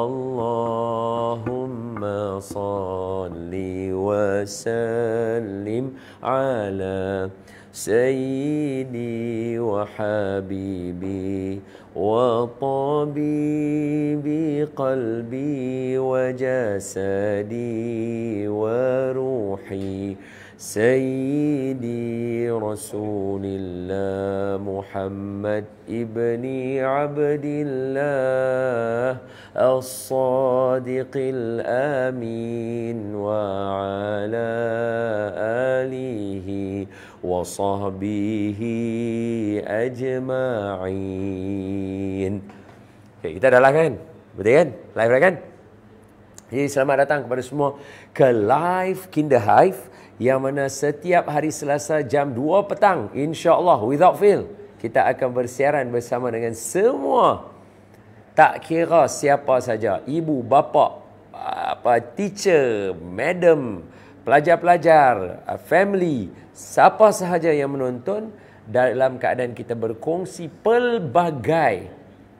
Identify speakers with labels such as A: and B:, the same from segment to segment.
A: Allahumma salli wa sallim ala sayyidi wa habibi wa tabibi qalbi wa jasadi wa ruhi Sayyidi Rasulillah Muhammad ibni Abdillah As-Sadiqil Amin wa ala alihi wa sahbihi ajma'in. Okay, kita dah live kan? Betul kan? Live dah kan? Jadi selamat datang kepada semua ke live Kinderhive yang mana setiap hari Selasa jam 2 petang, insya-Allah without fail, kita akan bersiaran bersama dengan semua, tak kira siapa saja, ibu, bapa, teacher, madam, pelajar-pelajar, family, siapa sahaja yang menonton, dalam keadaan kita berkongsi pelbagai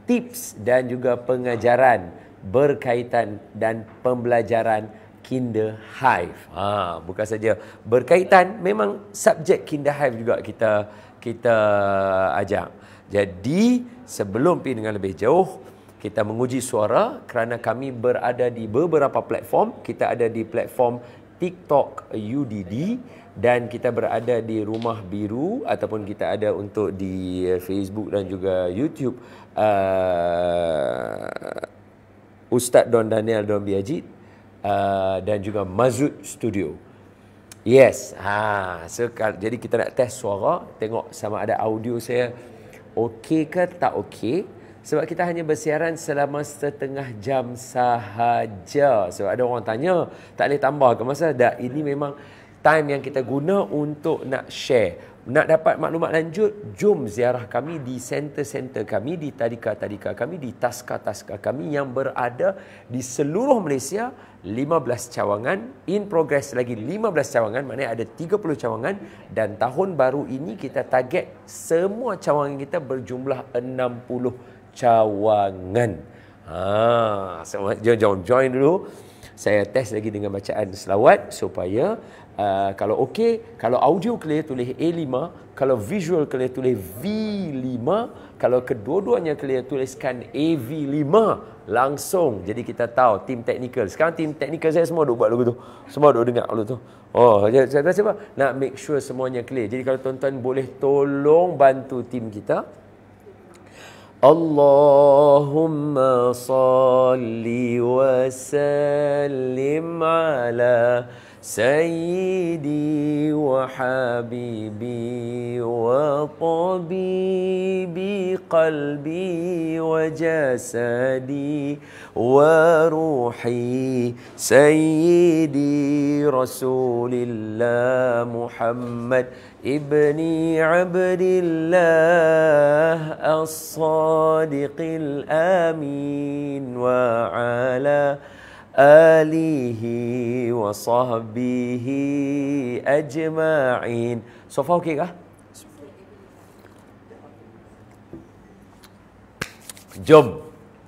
A: tips dan juga pengajaran berkaitan dan pembelajaran Kinderhive. Bukan saja berkaitan, memang subjek Kinderhive juga kita ajak. Jadi sebelum pergi dengan lebih jauh, kita menguji suara kerana kami berada di beberapa platform. Kita ada di platform TikTok UDD dan kita berada di Rumah Biru, ataupun kita ada untuk di Facebook dan juga YouTube Ustaz Don Daniel Don Biajid dan juga Mazud Studio. Yes. Jadi kita nak test suara, tengok sama ada audio saya okey ke tak okey. Sebab kita hanya bersiaran selama setengah jam sahaja. Sebab ada orang tanya, tak boleh tambah ke masa? Tak, ini memang time yang kita guna untuk nak share. Nak dapat maklumat lanjut, jom ziarah kami di center-center kami, di tadika-tadika kami, di taska-taska kami yang berada di seluruh Malaysia. 15 cawangan, in progress lagi 15 cawangan, maknanya ada 30 cawangan, dan tahun baru ini kita target semua cawangan kita berjumlah 60 cawangan. Jom join dulu. Saya test lagi dengan bacaan selawat supaya kalau okey, kalau audio clear tulis A5, kalau visual clear tulis V5, kalau kedua-duanya clear tuliskan AV5 langsung. Jadi kita tahu tim teknikal. Sekarang tim teknikal saya semua duk buat lagu tu. Semua duk dengar lagu tu. Saya rasa apa? Nak make sure semuanya clear. Jadi kalau tuan-tuan boleh tolong bantu tim kita. Allahumma salli wa sallim ala sayyidi wa habibi wa tabibi qalbi wa jasadi wa ruhi sayyidi Rasulillah Muhammad ibni Abdillah As-Sadiqil Amin wa ala alihi wa sahbihi ajma'in. So far okey kah? Jom,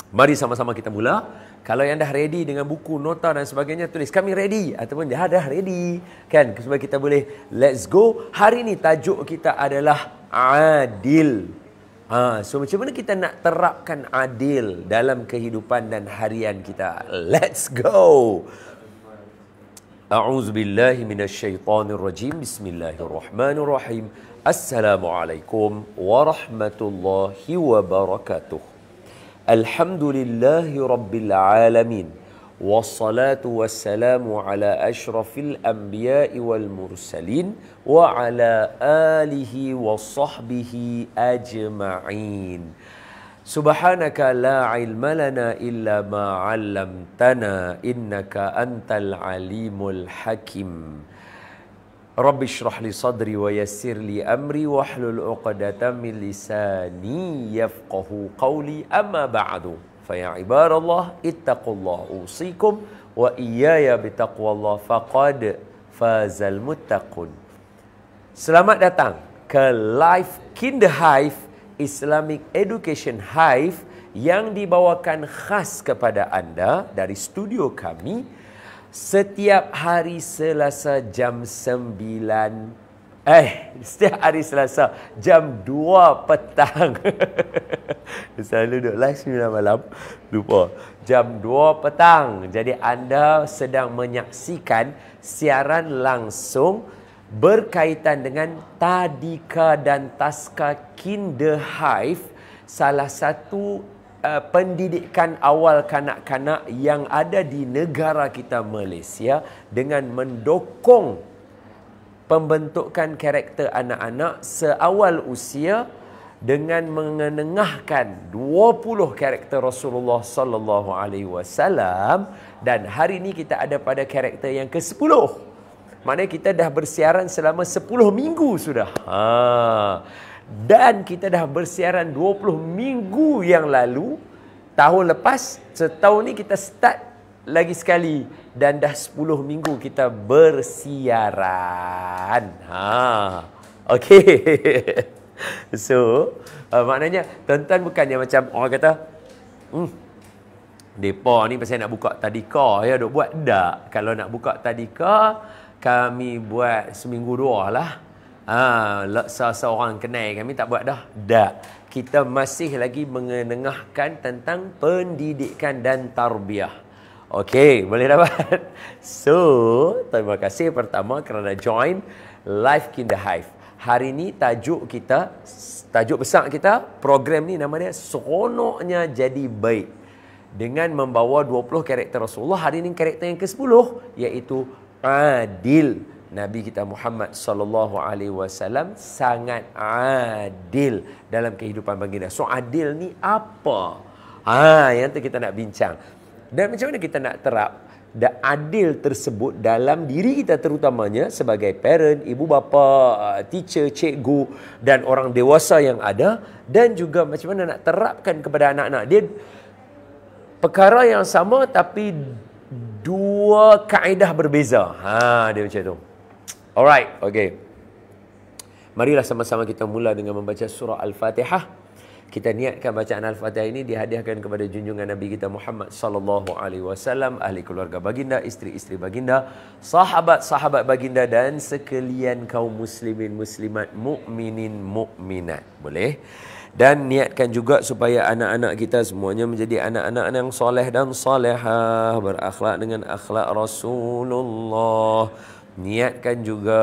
A: mari sama-sama kita mula. Kalau yang dah ready dengan buku, nota dan sebagainya, tulis kami ready, ataupun dah ready kan, supaya kita boleh let's go. Hari ni tajuk kita adalah adil. So macam mana kita nak terapkan adil dalam kehidupan dan harian kita? Let's go. A'udzubillahi minasyaitonirrajim. Bismillahirrahmanirrahim. Assalamualaikum warahmatullahi wabarakatuh. Alhamdulillahi rabbil alamin. Wassalatu wassalamu ala ashrafil anbiya'i wal mursalin wa ala alihi wa sahbihi ajma'in. Subhanaka la ilma lana illa ma 'allamtana innaka antal alimul hakim. Rabbi shrah li sadri wa yassir li amri wahlul 'uqdatam min lisani yafqahu qawli, amma ba'du. Fa ya ibadallah ittaqullah usikum wa iyaya bitaqwallah faqad fazal muttaqun. Selamat datang ke live Kinderhive Islamic Education Hive yang dibawakan khas kepada anda dari studio kami setiap hari Selasa jam 9 setiap hari Selasa jam 2 petang. Selalu duduk live 9 malam. Lupa. Jam 2 petang. Jadi anda sedang menyaksikan siaran langsung berkaitan dengan Tadika dan Taska Kinderhive, salah satu pendidikan awal kanak-kanak yang ada di negara kita Malaysia dengan mendokong pembentukan karakter anak-anak seawal usia dengan mengenengahkan 20 karakter Rasulullah sallallahu alaihi wasallam, dan hari ini kita ada pada karakter yang ke-10. Maknanya kita dah bersiaran selama 10 minggu sudah. Dan kita dah bersiaran 20 minggu yang lalu. Tahun lepas, setahun ni kita start lagi sekali, dan dah 10 minggu kita bersiaran. Okey. So, maknanya tuan-tuan bukannya macam orang kata, depa ni pasal nak buka tadika ya duk buat. Tak. Kalau nak buka tadika, kami buat seminggu 2 lah. Seorang kenal kami tak buat dah. Tak. Kita masih lagi mengenengahkan tentang pendidikan dan tarbiyah. Okey, boleh dapat. So, terima kasih pertama kerana join Live Kinderhive. Hari ni tajuk besar kita, program ni nama dia Seronoknya Jadi Baik. Dengan membawa 20 karakter Rasulullah, hari ni karakter yang ke-10 iaitu Adil. Nabi kita Muhammad sallallahu alaihi wasallam sangat adil dalam kehidupan baginda. So adil ni apa? Yang tu kita nak bincang. Dan macam mana kita nak terap adil tersebut dalam diri kita, terutamanya sebagai parent, ibu bapa, teacher, cikgu dan orang dewasa yang ada, dan juga macam mana nak terapkan kepada anak-anak. Dia perkara yang sama tapi dua kaedah berbeza. Dia macam tu. Alright, okay. Marilah sama-sama kita mula dengan membaca surah Al-Fatihah. Kita niatkan bacaan Al-Fatihah ini dihadiahkan kepada junjungan Nabi kita Muhammad sallallahu alaihi wasallam, ahli keluarga baginda, isteri-isteri baginda, sahabat-sahabat baginda dan sekalian kaum muslimin muslimat, mukminin mukminat. Boleh? Dan niatkan juga supaya anak-anak kita semuanya menjadi anak-anak yang soleh dan solehah, berakhlak dengan akhlak Rasulullah. Niatkan juga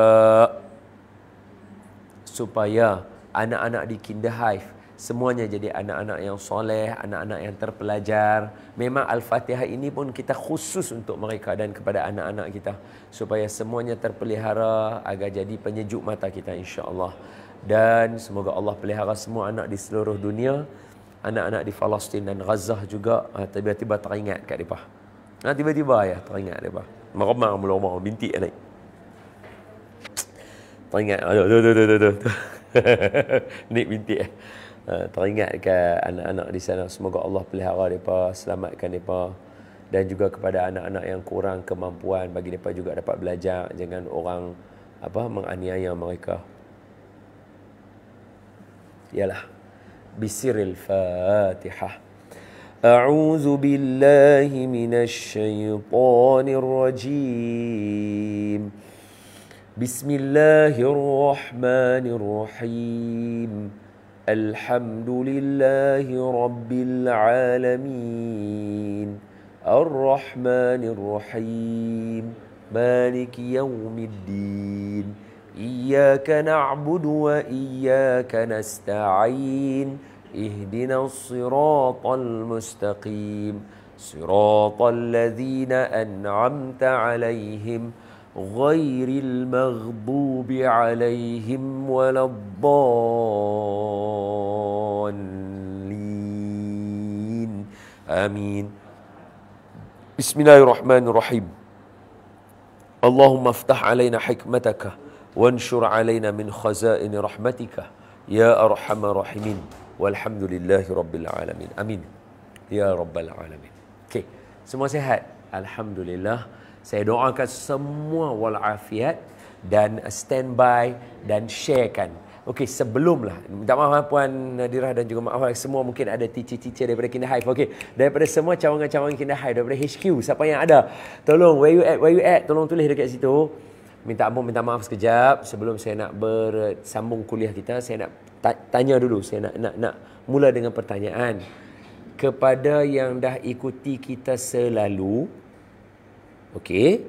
A: supaya anak-anak di Kinderhive semuanya jadi anak-anak yang soleh, anak-anak yang terpelajar. Memang Al-Fatihah ini pun kita khusus untuk mereka dan kepada anak-anak kita, supaya semuanya terpelihara agar jadi penyejuk mata kita, insya-Allah. Dan semoga Allah pelihara semua anak di seluruh dunia. Anak-anak di Palestin dan Gaza juga tiba-tiba teringat kat mereka. Tiba-tiba ya teringat mereka. Meremang mula-mula bintik naik. Teringat. Naik bintik. Teringat ke anak-anak di sana. Semoga Allah pelihara mereka, selamatkan mereka. Dan juga kepada anak-anak yang kurang kemampuan, bagi mereka juga dapat belajar. Jangan orang menganiaya mereka. Yalah. Bisiril Fatihah. A'udzu billahi minasy syaithanir rajim. Bismillahirrahmanirrahim. Alhamdulillahi rabbil alamin. Ar-Rahmanir Rahim. Maliki yaumiddin. Iyyaka na'budu wa iyyaka nasta'in. Ihdinas siratal mustaqim. Siratal ladzina an'amta 'alaihim ghairil maghdubi 'alaihim waladdallin. Amin. Bismillahirrahmanirrahim. Allahumma aftah 'alaina hikmataka wanshur 'alaina min khazaini rahmatika ya arhamar rahimin. Walhamdulillahi rabbil alamin. Amin. Ya rabbal alamin. Okey, semua sihat? Alhamdulillah. Saya doakan semua walafiat dan standby dan sharekan Okey, sebelumlah, minta maaf Puan Nadirah dan juga maaf semua, mungkin ada teacher-teacher daripada Kinder Hive. Okey, daripada semua cawangan-cawangan Kinder Hive, daripada HQ, siapa yang ada, tolong where you at, tolong tulis dekat situ. Minta ampun, minta maaf sekejap. Sebelum saya nak bersambung kuliah kita, saya nak tanya dulu. Saya nak mula dengan pertanyaan. Kepada yang dah ikuti kita selalu, okey,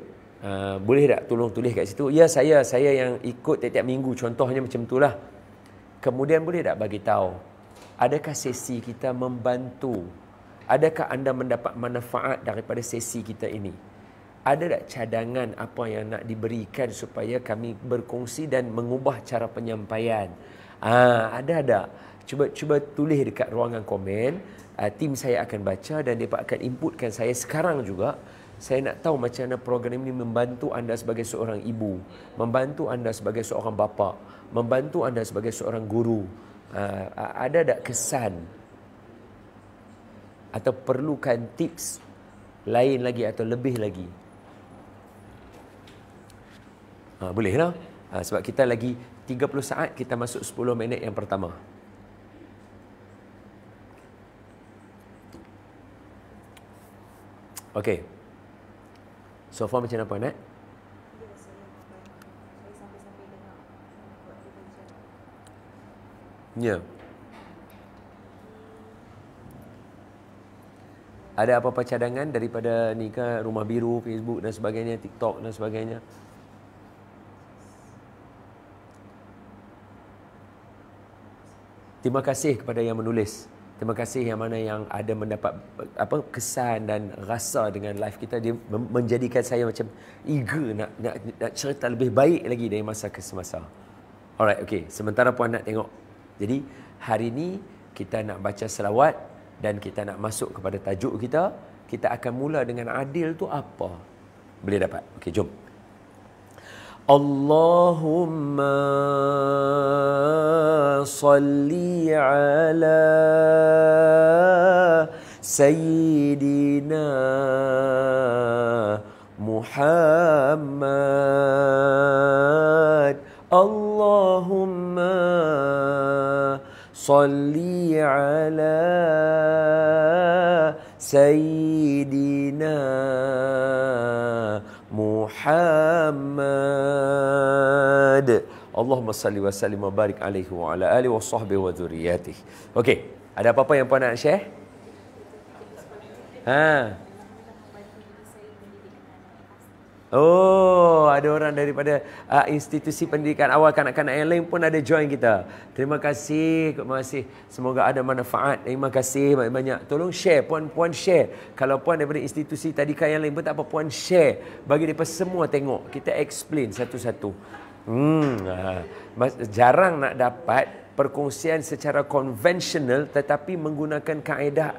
A: boleh tak tolong tulis kat situ? Ya, saya yang ikut tiap-tiap minggu, contohnya macam itulah. Kemudian boleh tak bagi tahu, adakah sesi kita membantu? Adakah anda mendapat manfaat daripada sesi kita ini? Ada tak cadangan apa yang nak diberikan supaya kami berkongsi dan mengubah cara penyampaian? Ada tak? Cuba tulis dekat ruangan komen. Tim saya akan baca dan mereka akan inputkan saya sekarang juga. Saya nak tahu macam mana program ini membantu anda sebagai seorang ibu, membantu anda sebagai seorang bapa, membantu anda sebagai seorang guru. Ada tak kesan? Atau perlukan tips lain lagi atau lebih lagi? Bolehlah. Sebab kita lagi 30 saat, kita masuk 10 minit yang pertama. Okey. So far macam apa, Nat? Ya. Ada apa-apa cadangan daripada ni ke, Rumah Biru, Facebook dan sebagainya, TikTok dan sebagainya? Terima kasih kepada yang menulis. Terima kasih yang mana yang ada mendapat kesan dan rasa dengan live kita. Dia menjadikan saya macam eager nak cerita lebih baik lagi dari masa ke semasa. Alright, okay. Sementara Puan nak tengok. Jadi, hari ini kita nak baca selawat dan kita nak masuk kepada tajuk kita. Kita akan mula dengan adil tu apa? Boleh dapat? Okay, jom. Allahumma salli ala Sayyidina Muhammad. Allahumma salli ala Sayyidina Muhammad. Allahumma salli wa sallim wa barik alaihi wa ala alihi wa sahbihi wa dhurriyyatihi. Okey, ada apa-apa yang puan nak share? Oh, ada orang daripada institusi pendidikan awal kanak-kanak yang lain pun ada join kita. Terima kasih, terima kasih. Semoga ada manfaat. Terima kasih banyak-banyak. Tolong share, puan-puan share. Kalau puan daripada institusi tadika yang lain pun tak apa, puan share. Bagi mereka semua tengok. Kita explain satu-satu. Jarang nak dapat perkongsian secara konvensional tetapi menggunakan kaedah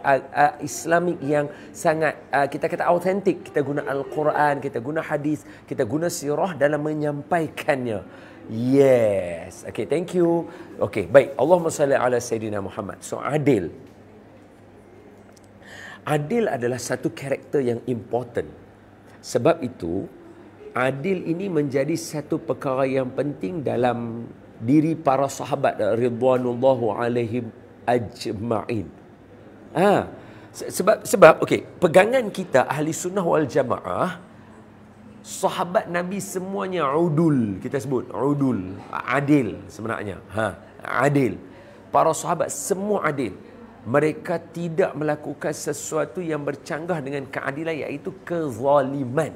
A: Islamik yang sangat kita kata autentik. Kita guna Al-Quran, kita guna hadis, kita guna sirah dalam menyampaikannya. Yes. Okay, thank you. Okay, baik. Allahumma salli ala Sayyidina Muhammad. So, adil. Adil adalah satu karakter yang important. Sebab itu, adil ini menjadi satu perkara yang penting dalam diri para sahabat ridwanullahu alaihim ajma'in. Sebab okey, pegangan kita ahli sunnah wal jamaah, sahabat Nabi semuanya udul, kita sebut udul, adil sebenarnya. Adil. Para sahabat semua adil. Mereka tidak melakukan sesuatu yang bercanggah dengan keadilan, iaitu kezaliman.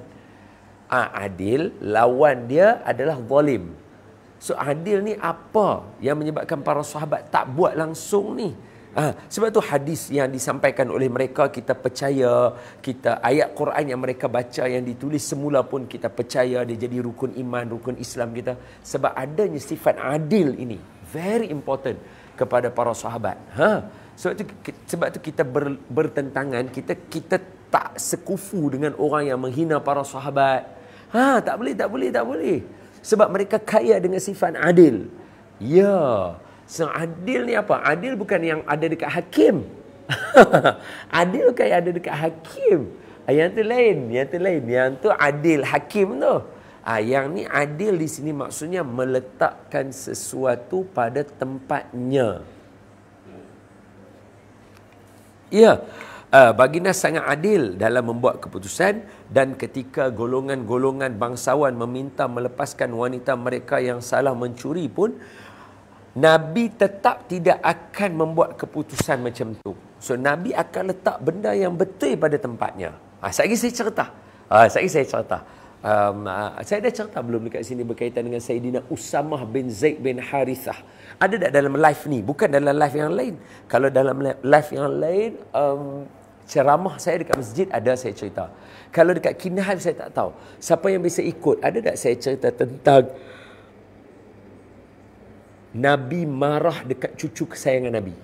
A: Adil, lawan dia adalah zalim. So, adil ni apa yang menyebabkan para sahabat tak buat langsung ni? Sebab tu hadis yang disampaikan oleh mereka kita percaya, kita ayat Quran yang mereka baca yang ditulis semula pun kita percaya dia jadi rukun iman, rukun Islam kita. Sebab adanya sifat adil ini very important kepada para sahabat. Sebab tu kita bertentangan, kita tak sekufu dengan orang yang menghina para sahabat. Tak boleh. Sebab mereka kaya dengan sifat adil. Ya. So, adil ni apa? Adil bukan yang ada dekat hakim. Adil bukan yang ada dekat hakim. Yang tu lain. Yang tu adil hakim tu. Yang ni adil di sini maksudnya meletakkan sesuatu pada tempatnya. Ya, baginda sangat adil dalam membuat keputusan, dan ketika golongan-golongan bangsawan meminta melepaskan wanita mereka yang salah mencuri pun, Nabi tetap tidak akan membuat keputusan macam tu. So, Nabi akan letak benda yang betul pada tempatnya. Sekali saya cerita. Saya dah cerita belum dekat sini berkaitan dengan Sayyidina Usamah bin Zaid bin Harithah. Ada tak dalam live ni? Bukan dalam live yang lain. Kalau dalam live yang lain, ceramah saya dekat masjid ada saya cerita. Kalau dekat Kinahal saya tak tahu. Siapa yang bisa ikut? Ada tak saya cerita tentang Nabi marah dekat cucu kesayangan Nabi?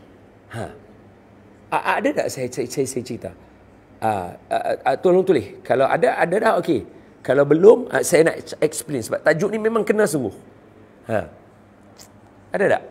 A: Ada tak saya cerita? Tolong tulis. Kalau ada dah okey. Kalau belum, saya nak explain sebab tajuk ni memang kena sungguh. Ada tak?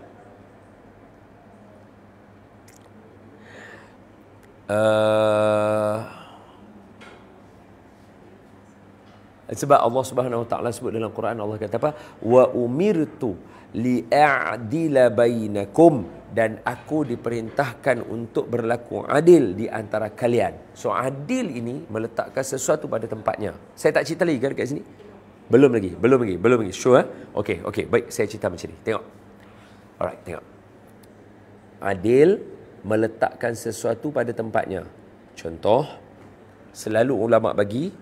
A: Sebab Allah Subhanahu Wa Taala sebut dalam Quran, Allah kata apa? Wa umirtu li'a'dila bainakum, dan aku diperintahkan untuk berlaku adil di antara kalian. So adil ini meletakkan sesuatu pada tempatnya. Saya tak cerita lagi kan dekat sini? Belum lagi. Sure? Okey, baik, saya cerita macam ni. Tengok. Alright, tengok. Adil meletakkan sesuatu pada tempatnya. Contoh, selalu ulama bagi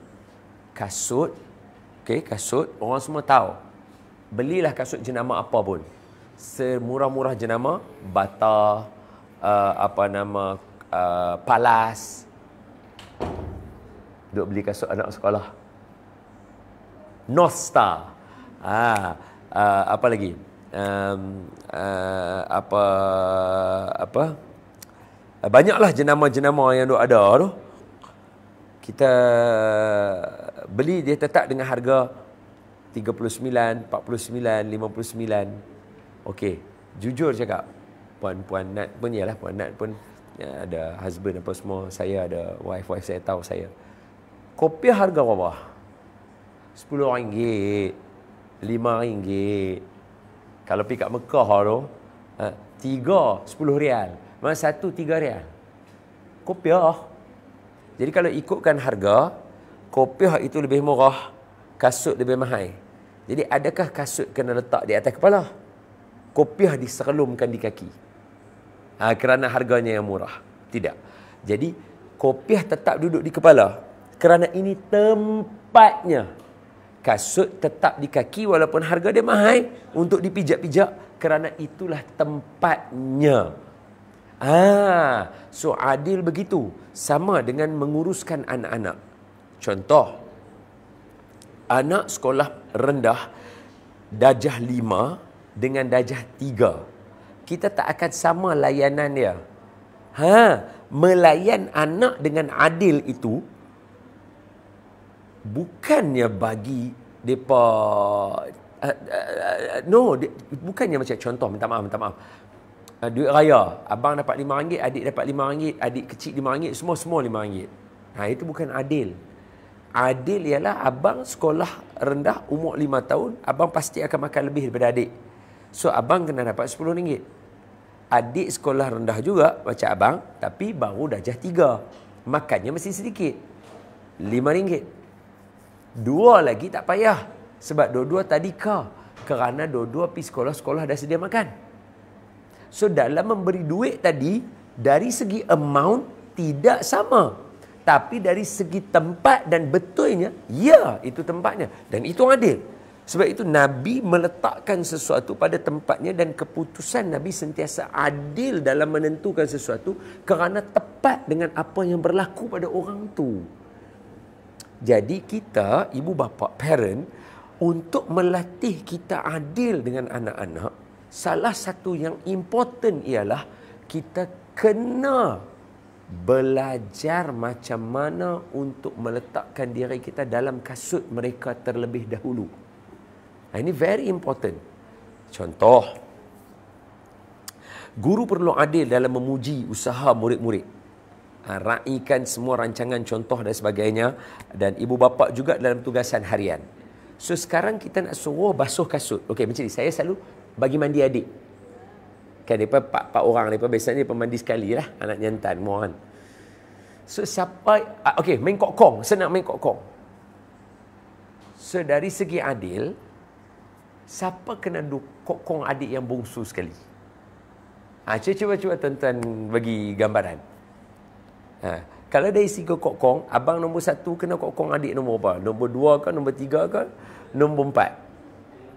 A: kasut. Okey, kasut, orang semua tahu. Belilah kasut jenama apa pun. Semurah-murah jenama, Bata, Palas. Duk beli kasut anak sekolah. North Star. Apa lagi? Banyaklah jenama-jenama yang duk ada tu. Kita beli, dia tetap dengan harga 39, 49, 59. Okey, jujur cakap, Puan Nat pun ialah, Puan Nat pun ya, ada husband apa semua, saya ada wife saya tahu saya. Kopiah harga berapa? RM10, RM5. Kalau pergi kat Mekah tu, 3 RM10. Mana satu RM3. Kopiah. Jadi kalau ikutkan harga, kopiah itu lebih murah, kasut lebih mahal. Jadi adakah kasut kena letak di atas kepala? Kopiah diserlumkan di kaki. Kerana harganya yang murah. Tidak. Jadi kopiah tetap duduk di kepala. Kerana ini tempatnya. Kasut tetap di kaki walaupun harga dia mahal untuk dipijak-pijak. Kerana itulah tempatnya. So adil begitu. Sama dengan menguruskan anak-anak. Contoh, anak sekolah rendah darjah 5 dengan darjah 3. Kita tak akan sama layanan dia. Melayan anak dengan adil itu bukannya bagi depa bukannya macam contoh, minta maaf. Duit raya, abang dapat RM5, adik dapat RM5, adik kecil RM5, semua RM5. Itu bukan adil. Adil ialah abang sekolah rendah umur 5 tahun, abang pasti akan makan lebih daripada adik. So abang kena dapat RM10. Adik sekolah rendah juga macam abang, tapi baru darjah 3. Makannya mesti sedikit. RM5. 2 lagi tak payah. Sebab dua-dua tadika. Kerana dua-dua pergi sekolah dah sedia makan. So dalam memberi duit tadi, dari segi amount tidak sama. Tapi dari segi tempat dan betulnya, ya, itu tempatnya. Dan itu adil. Sebab itu Nabi meletakkan sesuatu pada tempatnya, dan keputusan Nabi sentiasa adil dalam menentukan sesuatu kerana tepat dengan apa yang berlaku pada orang tu. Jadi kita, ibu bapa, parent, untuk melatih kita adil dengan anak-anak, salah satu yang important ialah kita kena belajar macam mana untuk meletakkan diri kita dalam kasut mereka terlebih dahulu. Ini very important. Contoh, guru perlu adil dalam memuji usaha murid-murid. Raikan semua rancangan contoh dan sebagainya. Dan ibu bapa juga dalam tugasan harian. So sekarang kita nak suruh basuh kasut. Okey, macam ni. Saya selalu bagi mandi adik. Kan, mereka 4 orang. Mereka biasanya mandi sekali lah. Anak jantan, semua kan. So siapa, okey, main kokong. Saya nak main kokong. So dari segi adil, siapa kena kokong adik yang bongsu sekali? Cuba tuan-tuan bagi gambaran. Kalau dari segi kokong, abang nombor 1 kena kokong adik nombor apa? Nombor 2 ke, nombor 3 ke, nombor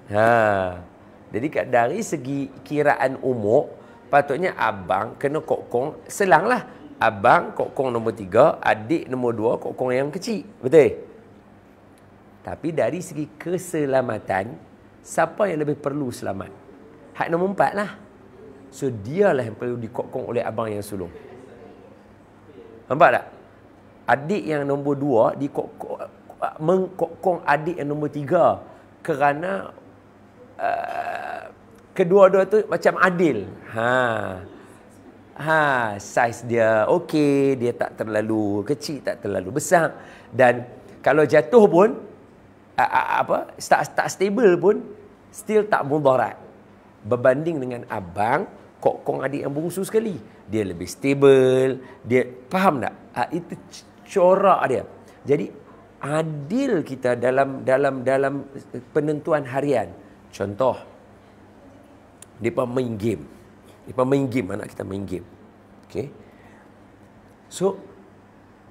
A: 4? Jadi dari segi kiraan umur, patutnya abang kena kokong, selanglah. Abang kokong nombor 3, adik nombor 2 kokong yang kecil. Betul? Tapi dari segi keselamatan, siapa yang lebih perlu selamat? Hak nombor 4 lah. So dialah yang perlu dikokong oleh abang yang sulung. Nampak tak? Adik yang nombor 2 mengkokong adik yang nombor 3 kerana kedua-dua tu macam adil. Saiz dia okey, dia tak terlalu kecil, tak terlalu besar, dan kalau jatuh pun tak stable pun still tak mudarat berbanding dengan abang kokong adik yang bungsu sekali. Dia lebih stable, dia faham tak? Itu corak dia. Jadi adil kita dalam penentuan harian. Contoh, depa main game. Anak kita main game. Okey. So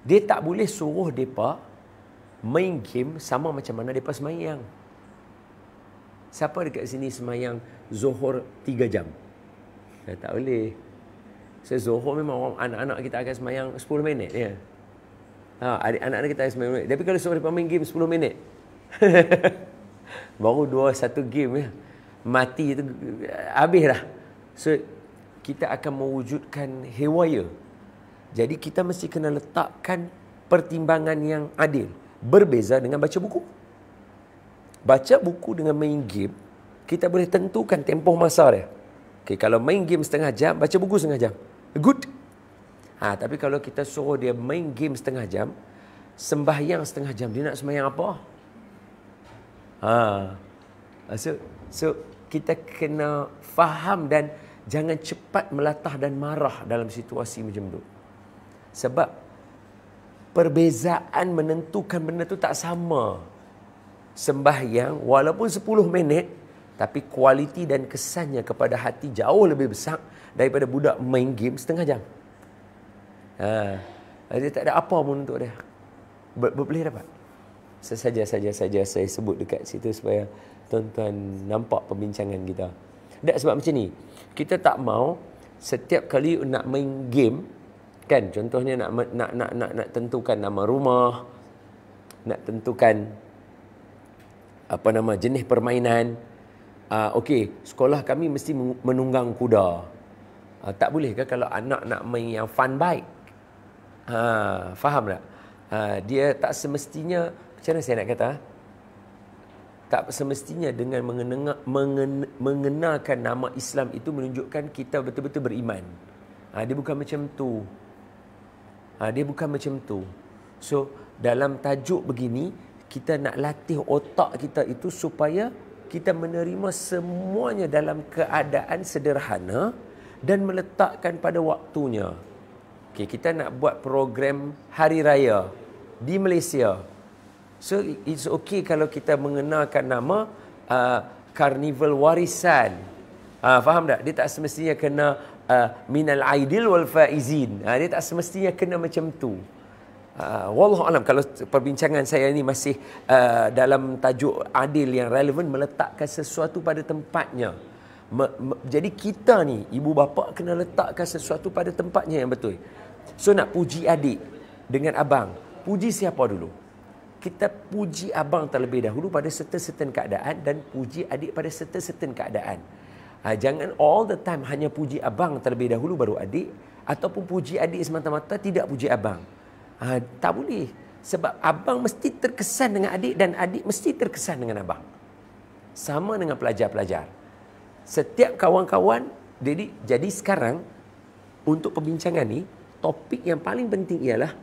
A: dia tak boleh suruh depa main game sama macam mana depa semayang. Siapa dekat sini semayang Zuhur 3 jam? Tak boleh. So Zuhur memang anak-anak kita akan semayang 10 minit ya. Anak-anak kita akan semayang 10 minit. Tapi kalau suruh depa main game 10 minit, baru 1 game ya, mati tu habis dah. So kita akan mewujudkan hewaya. Jadi kita mesti kena letakkan pertimbangan yang adil. Berbeza dengan baca buku. Baca buku dengan main game, kita boleh tentukan tempoh masa dia. Okay, kalau main game setengah jam, baca buku setengah jam. Good. Tapi kalau kita suruh dia main game setengah jam, sembahyang setengah jam, dia nak sembahyang apa? So kita kena faham dan jangan cepat melatah dan marah dalam situasi macam tu. Sebab perbezaan menentukan benda tu tak sama. Sembahyang walaupun 10 minit, tapi kualiti dan kesannya kepada hati jauh lebih besar daripada budak main game setengah jam. Dia tak ada apa pun untuk dia. Boleh dapat? Saja saya sebut dekat situ supaya tuan-tuan nampak perbincangan kita. Tak, sebab macam ni, kita tak mau setiap kali nak main game, kan, contohnya nak tentukan nama rumah, nak tentukan jenis permainan. Okey, sekolah kami mesti menunggang kuda. Tak boleh ke kalau anak nak main yang fun bike? Faham tak? Dia tak semestinya, macam mana saya nak kata? Tak semestinya dengan mengenalkan nama Islam itu menunjukkan kita betul-betul beriman. Dia bukan macam tu. So, dalam tajuk begini, kita nak latih otak kita itu supaya kita menerima semuanya dalam keadaan sederhana dan meletakkan pada waktunya. Okay, kita nak buat program Hari Raya di Malaysia. So, it's okay kalau kita mengenalkan nama Karnival Warisan. Faham tak? Dia tak semestinya kena Minal Aidil wal Faizin. Dia tak semestinya kena macam tu. Wallahualam, kalau perbincangan saya ni masih dalam tajuk adil yang relevan, meletakkan sesuatu pada tempatnya. Jadi kita ni, ibu bapa kena letakkan sesuatu pada tempatnya yang betul. So nak puji adik dengan abang, puji siapa dulu? Kita puji abang terlebih dahulu pada certain keadaan dan puji adik pada certain keadaan. Jangan all the time hanya puji abang terlebih dahulu baru adik, ataupun puji adik semata-mata tidak puji abang. Tak boleh. Sebab abang mesti terkesan dengan adik dan adik mesti terkesan dengan abang. Sama dengan pelajar-pelajar. Setiap kawan-kawan, jadi sekarang untuk perbincangan ni, topik yang paling penting ialah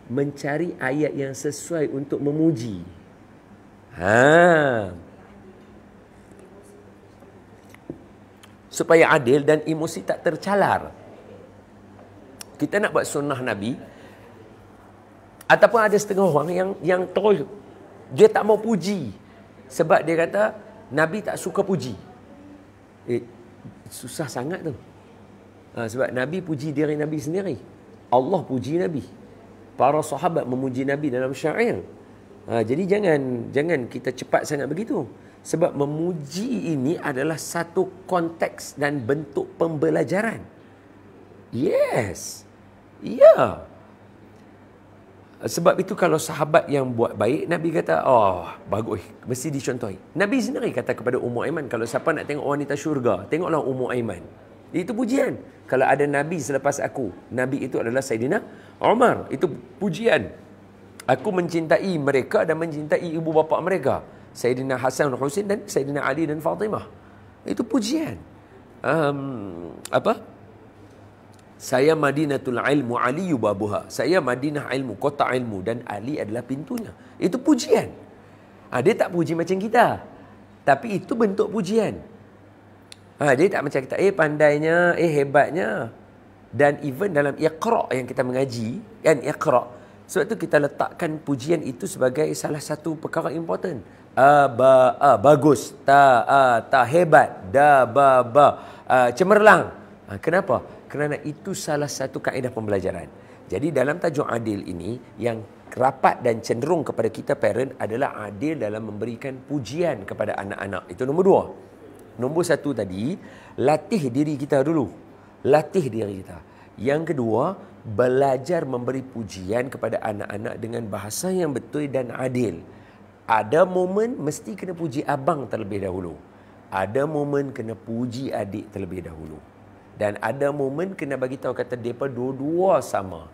A: mencari ayat yang sesuai untuk memuji. Supaya adil dan emosi tak tercalar. Kita nak buat sunnah Nabi, ataupun ada setengah orang yang terus dia tak mau puji sebab dia kata Nabi tak suka puji. Susah sangat tu. Sebab Nabi puji diri Nabi sendiri. Allah puji Nabi. Para sahabat memuji Nabi dalam syair. Jadi jangan kita cepat sangat begitu. Sebab memuji ini adalah satu konteks dan bentuk pembelajaran. Yes. Ya. Sebab itu kalau sahabat yang buat baik, Nabi kata, oh, bagus, mesti dicontohi. Nabi sendiri kata kepada Ummu Aiman, kalau siapa nak tengok wanita syurga, tengoklah Ummu Aiman. Itu pujian. Kalau ada Nabi selepas aku, Nabi itu adalah Saidina Umar. Itu pujian. Aku mencintai mereka dan mencintai ibu bapa mereka. Saidina Hasan dan Husain dan Saidina Ali dan Fatimah. Itu pujian. Saya Madinatul Ilmu, Aliyu babuha. Saya Madinah ilmu, kota ilmu, dan Ali adalah pintunya. Itu pujian. Dia tak puji macam kita, tapi itu bentuk pujian. Dia tak macam kita, pandainya, hebatnya. Dan even dalam Iqra yang kita mengaji, kan, Iqra, sebab tu kita letakkan pujian itu sebagai salah satu perkara important. Bagus, ta hebat, cemerlang. Kenapa? Kerana itu salah satu kaedah pembelajaran. Jadi dalam tajuk adil ini, yang rapat dan cenderung kepada kita parent adalah adil dalam memberikan pujian kepada anak-anak. Itu nombor 2. Nombor 1 tadi, latih diri kita dulu. Latih diri kita. Yang kedua, belajar memberi pujian kepada anak-anak dengan bahasa yang betul dan adil. Ada momen mesti kena puji abang terlebih dahulu. Ada momen kena puji adik terlebih dahulu. Dan ada momen kena bagi tahu kata mereka dua-dua sama.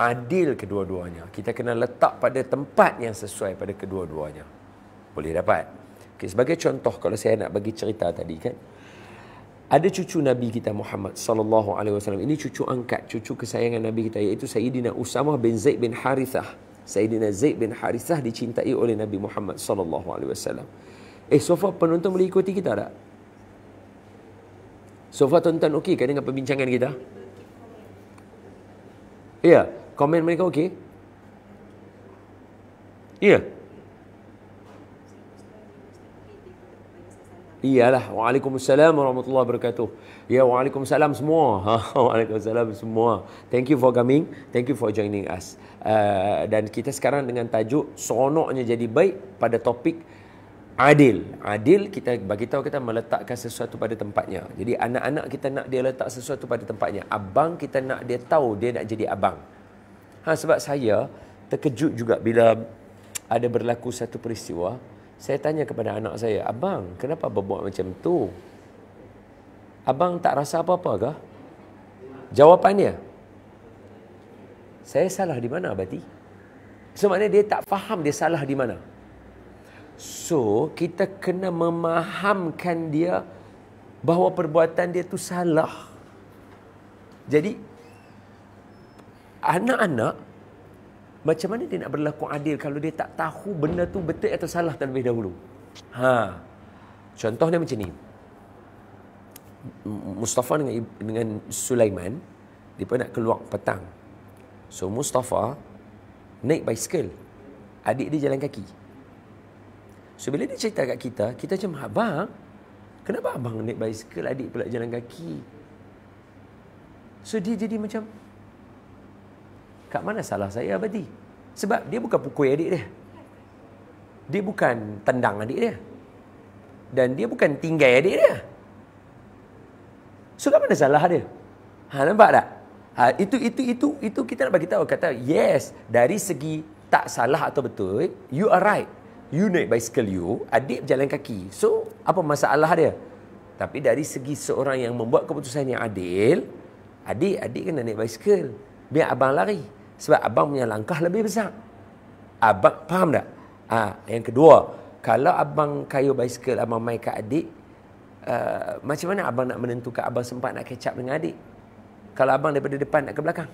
A: Adil kedua-duanya. Kita kena letak pada tempat yang sesuai pada kedua-duanya. Boleh dapat? Okay, sebagai contoh, kalau saya nak bagi cerita tadi kan, ada cucu Nabi kita Muhammad sallallahu alaihi wasallam. Ini cucu angkat, cucu kesayangan Nabi kita, iaitu Sayyidina Usamah bin Zaid bin Harithah. Sayyidina Zaid bin Harithah dicintai oleh Nabi Muhammad sallallahu alaihi wasallam. So far penonton boleh ikuti kita tak? So far tonton okey kan dengan perbincangan kita? Ya, komen mereka okey? Ya. Iyalah. Waalaikumsalam warahmatullahi wabarakatuh. Ya, waalaikumsalam semua. Waalaikumsalam semua. Thank you for coming. Thank you for joining us. Dan kita sekarang dengan tajuk seronoknya jadi baik pada topik adil. Adil, kita bagi tahu kita meletakkan sesuatu pada tempatnya. Jadi anak-anak kita nak dia letak sesuatu pada tempatnya. Abang kita nak dia tahu dia nak jadi abang. Sebab saya terkejut juga bila ada berlaku satu peristiwa. Saya tanya kepada anak saya, abang, kenapa berbuat macam tu? Abang tak rasa apa-apa kah? Jawapannya, saya salah di mana berarti? So maknanya dia tak faham dia salah di mana. So, kita kena memahamkan dia bahawa perbuatan dia tu salah. Jadi, anak-anak, macam mana dia nak berlaku adil kalau dia tak tahu benda tu betul atau salah terlebih dahulu? Contohnya macam ni. Mustafa dengan Sulaiman, mereka nak keluar petang. So, Mustafa naik basikal. Adik dia jalan kaki. So, bila dia cerita kat kita, kita macam, abang, kenapa abang naik basikal, adik pula jalan kaki? So, dia jadi macam, kat mana salah saya berarti? Sebab dia bukan pukul adik dia. Dia bukan tendang adik dia. Dan dia bukan tinggai adik dia. So, kat mana salah dia? Nampak tak? Itu kita nak bagi tahu, kata, yes, dari segi tak salah atau betul, you are right. You naik basikal you, adik berjalan kaki. So, apa masalah dia? Tapi dari segi seorang yang membuat keputusan yang adil, adik kena naik basikal. Biar abang lari. Sebab abang punya langkah lebih besar. Abang, faham tak? Yang kedua, kalau abang kayuh basikal, abang main kat adik, macam mana abang nak menentukan abang sempat nak catch up dengan adik? Kalau abang daripada depan nak ke belakang?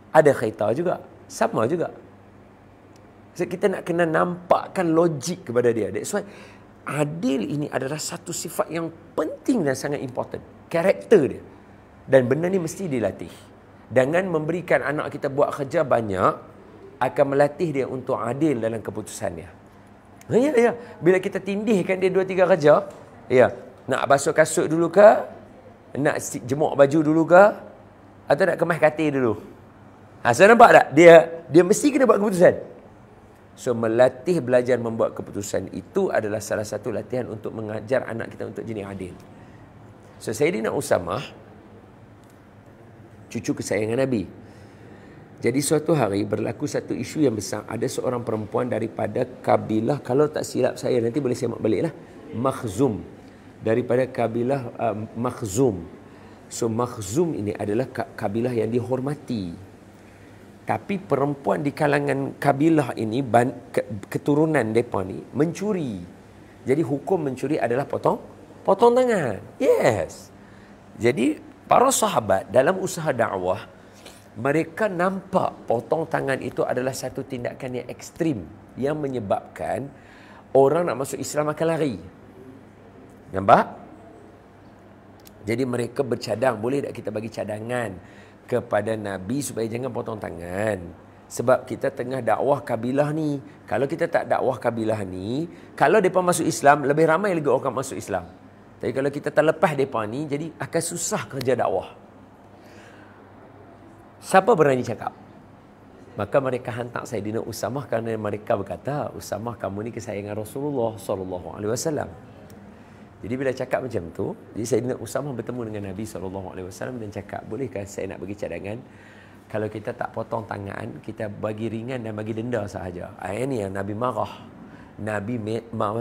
A: Ada khaita juga. Sama juga. So, kita nak kena nampakkan logik kepada dia. That's why adil ini adalah satu sifat yang penting dan sangat important. Karakter dia. Dan benda ni mesti dilatih. Dengan memberikan anak kita buat kerja banyak, akan melatih dia untuk adil dalam keputusannya. Ya. Bila kita tindihkan dia 2-3 kerja, ya, nak basuh kasut dulu ke? Nak jemur baju dulu ke? Atau nak kemas katil dulu? So nampak tak? Dia mesti kena buat keputusan. So, melatih belajar membuat keputusan itu adalah salah satu latihan untuk mengajar anak kita untuk jenis adil. So, Sayyidina Usamah, cucu kesayangan Nabi. Jadi, suatu hari berlaku satu isu yang besar. Ada seorang perempuan daripada kabilah, kalau tak silap saya, nanti boleh semak balik lah, Makhzum. Daripada kabilah Makhzum. So, Makhzum ini adalah kabilah yang dihormati. Tapi perempuan di kalangan kabilah ini, keturunan mereka ni, mencuri. Jadi hukum mencuri adalah potong tangan. Yes. Jadi para sahabat dalam usaha dakwah, mereka nampak potong tangan itu adalah satu tindakan yang ekstrim, yang menyebabkan orang nak masuk Islam akan lari. Nampak? Jadi mereka bercadang, boleh tak kita bagi cadangan kepada Nabi supaya jangan potong tangan. Sebab kita tengah dakwah kabilah ni. Kalau kita tak dakwah kabilah ni, kalau mereka masuk Islam, lebih ramai lagi orang masuk Islam. Tapi kalau kita terlepas mereka ni, jadi akan susah kerja dakwah. Siapa berani cakap? Maka mereka hantar Sayyidina Usamah kerana mereka berkata, Usamah, kamu ni kesayangan Rasulullah SAW. Jadi bila cakap macam tu, jadi Sayyidina Usamah bertemu dengan Nabi SAW dan cakap, bolehkah saya nak bagi cadangan? Kalau kita tak potong tangan, kita bagi ringan dan bagi denda sahaja. Ini yang Nabi marah. Nabi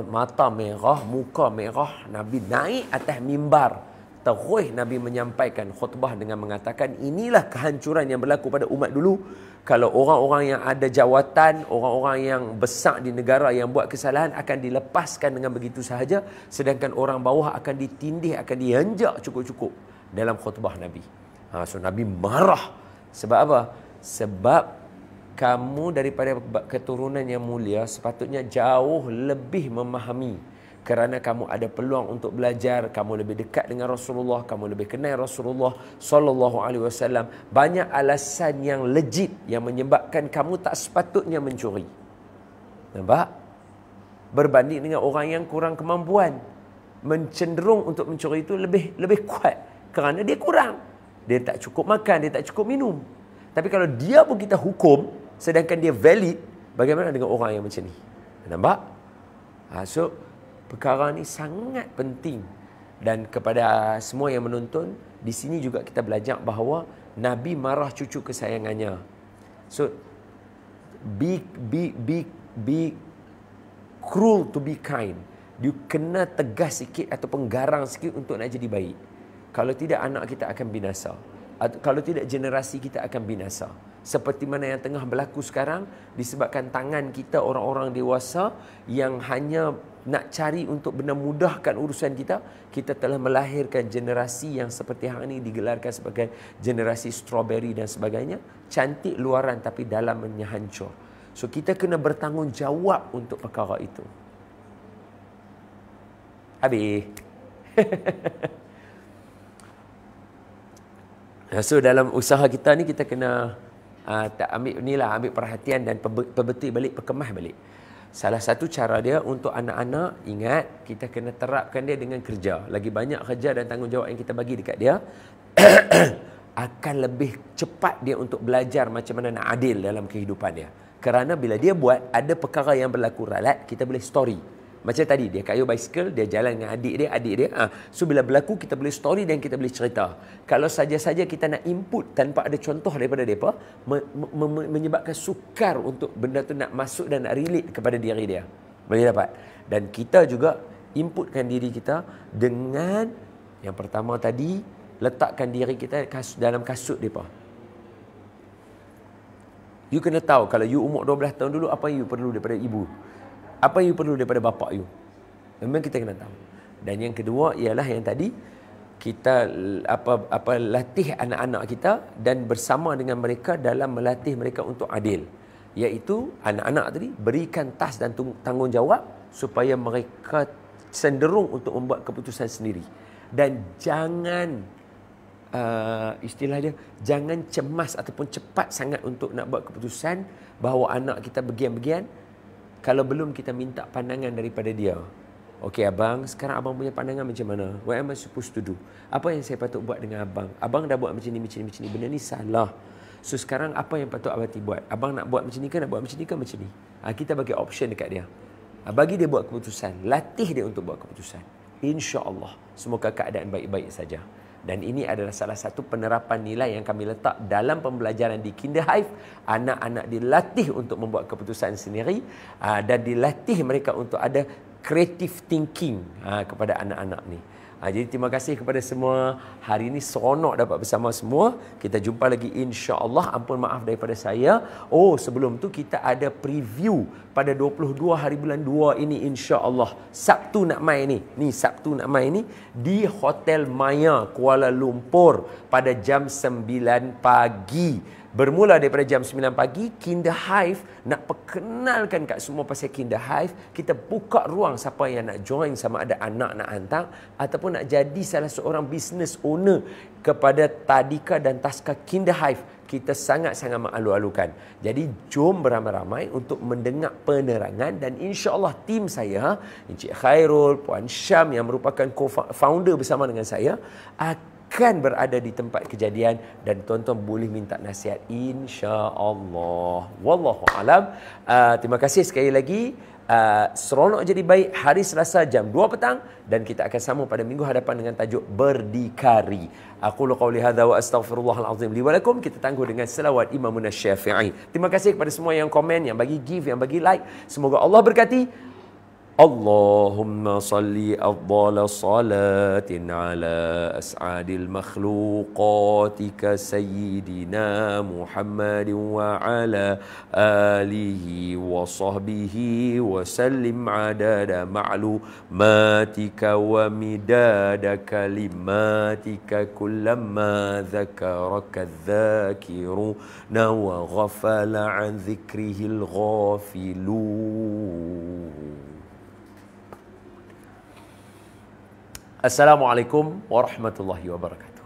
A: mata merah, muka merah. Nabi naik atas mimbar. Terus Nabi menyampaikan khutbah dengan mengatakan, inilah kehancuran yang berlaku pada umat dulu. Kalau orang-orang yang ada jawatan, orang-orang yang besar di negara yang buat kesalahan akan dilepaskan dengan begitu sahaja, sedangkan orang bawah akan ditindih, akan dihanjak cukup-cukup dalam khutbah Nabi. So Nabi marah. Sebab apa? Sebab kamu daripada keturunan yang mulia sepatutnya jauh lebih memahami. Kerana kamu ada peluang untuk belajar, kamu lebih dekat dengan Rasulullah, kamu lebih kenal Rasulullah sallallahu alaihi wasallam. Banyak alasan yang legit yang menyebabkan kamu tak sepatutnya mencuri. Nampak? Berbanding dengan orang yang kurang kemampuan, mencenderung untuk mencuri itu lebih kuat kerana dia kurang. Dia tak cukup makan, dia tak cukup minum. Tapi kalau dia pun kita hukum sedangkan dia valid, bagaimana dengan orang yang macam ni? Nampak? So perkara ni sangat penting. Dan kepada semua yang menonton, di sini juga kita belajar bahawa Nabi marah cucu kesayangannya. So, be cruel to be kind. You kena tegas sikit ataupun garang sikit untuk nak jadi baik. Kalau tidak, anak kita akan binasa. Kalau tidak, generasi kita akan binasa. Seperti mana yang tengah berlaku sekarang, disebabkan tangan kita orang-orang dewasa yang hanya nak cari untuk benar mudahkan urusan kita, kita telah melahirkan generasi yang seperti hari ini digelarkan sebagai generasi strawberry dan sebagainya. Cantik luaran tapi dalamnya hancur. So kita kena bertanggungjawab untuk perkara itu. Habis. So dalam usaha kita ni kita kena ambil perhatian dan perbetul balik, perkemah balik. Salah satu cara dia untuk anak-anak, ingat, kita kena terapkan dia dengan kerja. Lagi banyak kerja dan tanggungjawab yang kita bagi dekat dia, akan lebih cepat dia untuk belajar macam mana nak adil dalam kehidupan dia. Kerana bila dia buat, ada perkara yang berlaku ralat, kita boleh story. Macam tadi, dia kayuh basikal, dia jalan dengan adik dia. So, bila berlaku, kita boleh story dan kita boleh cerita. Kalau saja-saja kita nak input tanpa ada contoh daripada mereka, menyebabkan sukar untuk benda tu nak masuk dan nak relate kepada diri dia. Boleh dapat. Dan kita juga inputkan diri kita dengan, yang pertama tadi, letakkan diri kita dalam kasut mereka. You kena tahu, kalau you umur 12 tahun dulu, apa yang you perlu daripada ibu? Apa yang you perlu daripada bapa you? Memang kita kena tahu. Dan yang kedua ialah yang tadi, kita latih anak-anak kita dan bersama dengan mereka dalam melatih mereka untuk adil. iaitu anak-anak tadi berikan task dan tanggungjawab supaya mereka cenderung untuk membuat keputusan sendiri. Dan jangan istilah dia, jangan cemas ataupun cepat sangat untuk nak buat keputusan bahawa anak kita begian-begian kalau belum kita minta pandangan daripada dia. Okey abang, sekarang abang punya pandangan macam mana? What am I supposed to do? Apa yang saya patut buat dengan abang? Abang dah buat macam ni. Benda ni salah. So sekarang apa yang patut abang buat? Abang nak buat macam ni ke, nak buat macam ni ke, macam ni? Kita bagi option dekat dia. Bagi dia buat keputusan. Latih dia untuk buat keputusan. InsyaAllah, semoga keadaan baik-baik saja. Dan ini adalah salah satu penerapan nilai yang kami letak dalam pembelajaran di Kinderhive. Anak-anak dilatih untuk membuat keputusan sendiri dan dilatih mereka untuk ada creative thinking kepada anak-anak ni. Jadi terima kasih kepada semua. Hari ini seronok dapat bersama semua. Kita jumpa lagi insya-Allah. Ampun maaf daripada saya. Sebelum tu kita ada preview pada 22 hari bulan 2 ini insya-Allah. Sabtu nak mai ni. Sabtu nak mai ni di Hotel Maya Kuala Lumpur pada jam 9 pagi. Bermula daripada jam 9 pagi, Kinderhive nak perkenalkan kat semua pasal Kinderhive. Kita buka ruang siapa yang nak join, sama ada anak nak hantar ataupun nak jadi salah seorang business owner kepada tadika dan taska Kinderhive. Kita sangat-sangat mengalu-alukan. Jadi jom beramai-ramai untuk mendengar penerangan dan insya-Allah tim saya, Encik Khairul, Puan Syam yang merupakan co-founder bersama dengan saya akan berada di tempat kejadian dan tuan-tuan boleh minta nasihat insya-Allah. Wallahu alam. Terima kasih sekali lagi. Seronok jadi baik hari Selasa jam 2 petang dan kita akan sambung pada minggu hadapan dengan tajuk berdikari. Aqulu qauli hadza wa astaghfirullahal azim li wa lakum. Kita tangguh dengan selawat Imam Syafi'i. Terima kasih kepada semua yang komen, yang bagi give, yang bagi like. Semoga Allah berkati. اللهم صل أفضل صلاة على أسعد المخلوقات كسيدنا محمد وعلى آله وصحبه وسلم عدد معلوماتك ومداد كلماتك كلما ذكرك الذاكرون وغفل عن ذكره الغافلون. Assalamualaikum warahmatullahi wabarakatuh.